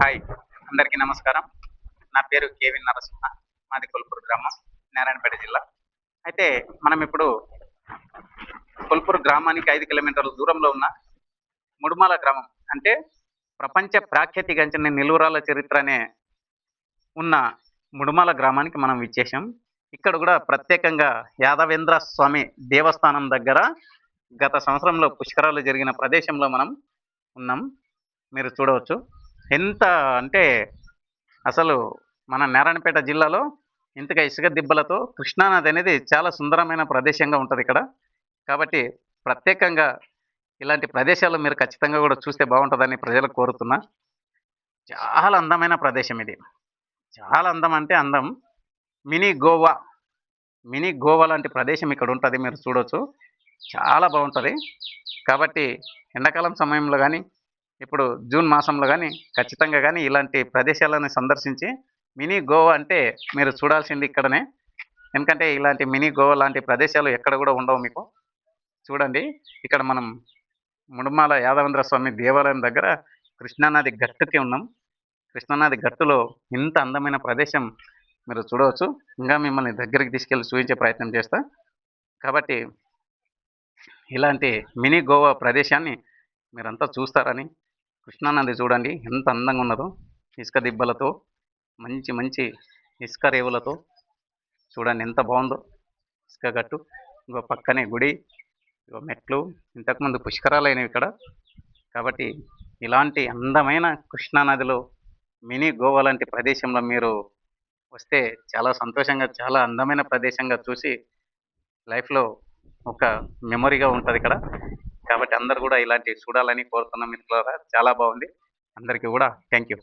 Hi! అందరికీ నమస్కారం. నా పేరు కేవి నరసింహ. మాది కొల్పూరు గ్రామం, నారాయణపేట జిల్లా. అయితే మనమిప్పుడు కొల్పూరు గ్రామానికి 5 కిలోమీటర్ల దూరంలో ఉన్న ముడుమాల గ్రామం అంటే ప్రపంచ ప్రఖ్యాతిగాంచిన నిలువురాళ్ళ చరిత్ర అనే ఉన్న ముడుమాల గ్రామానికి మనం విచ్చేసాం. ఇక్కడ గూడా ప్రత్యేకంగా యాదవేంద్ర స్వామి దేవస్థానం దగ్గర గత సంవత్సరంలో పుష్కరాలు జరిగిన ప్రదేశంలో మనం ఉన్నాం. మీరు చూడవచ్చు. ఎంత అంటే అసలు మన నారాయణపేట జిల్లాలో ఇంతగా ఇసుక దిబ్బలతో కృష్ణానది అనేది చాలా సుందరమైన ప్రదేశంగా ఉంటదిక్కడ. కాబట్టి ప్రత్యేకంగా ఇలాంటి ప్రదేశాలు మీరు ఖచ్చితంగా గూడా చూస్తే బావుంటదని ప్రజలకు కోరుతున్నా. చాలా అందమైన ప్రదేశం ఇది. చాలా అందం అంటే అందం. మినీ గోవా, మినీ గోవా లాంటి ప్రదేశం ఇక్కడుంటది. మీరు చూడొచ్చు. చాలా బావుంటది. కాబట్టి ఎండాకాలం సమయంలో గాని, ఇప్పుడు జూన్ మాసంలో గాని, ఖచ్చితంగా గాని ఇలాంటి ప్రదేశాలను సందర్శించి మినీ గోవా అంటే మీరు చూడాల్సింది ఇక్కడనే. ఎందుకంటే ఇలాంటి మినీ గోవా లాంటి ప్రదేశాలు ఎక్కడ గూడా ఉండవు మీకు. చూడండి. ఇక్కడ మనం ముడుమాల యాదవేంద్ర స్వామి దేవాలయం దగ్గర కృష్ణానది గట్టుకి ఉన్నాం. కృష్ణానది గట్టులో ఇంత అందమైన ప్రదేశం మీరు చూడవచ్చు. ఇంగా మిమ్మల్ని దగ్గరికి తీసుకెళ్ళి చూయించే ప్రయత్నం చేస్తా. కాబట్టి ఇలాంటి మినీ గోవా ప్రదేశాన్ని మీరంతా చూస్తారని, కృష్ణానది చూడండి ఎంత అందంగా ఉన్నదో. ఇసుక దిబ్బలతో, మంచి మంచి ఇసుక రేవులతో చూడండి ఎంత బావుందో. ఇసుక గట్టు, ఇంగో పక్కనే గుడి, ఇగో మెట్లు. ఇంతకుముందు పుష్కరాలయినవి ఇక్కడ. కాబట్టి ఇలాంటి అందమైన కృష్ణానదిలో మినీ గోవా లాంటి ప్రదేశంలో మీరు వస్తే చాలా సంతోషంగా, చాలా అందమైన ప్రదేశంగా చూసి లైఫ్‌లో ఒక మెమొరీగా ఉంటదిక్కడ. కాబట్టి అందరూ గూడా ఇలాంటివి చూడాలని కోరుతున్నాం మిత్రులారా. చాలా బావుంది. అందరికీ గూడా థాంక్ యూ.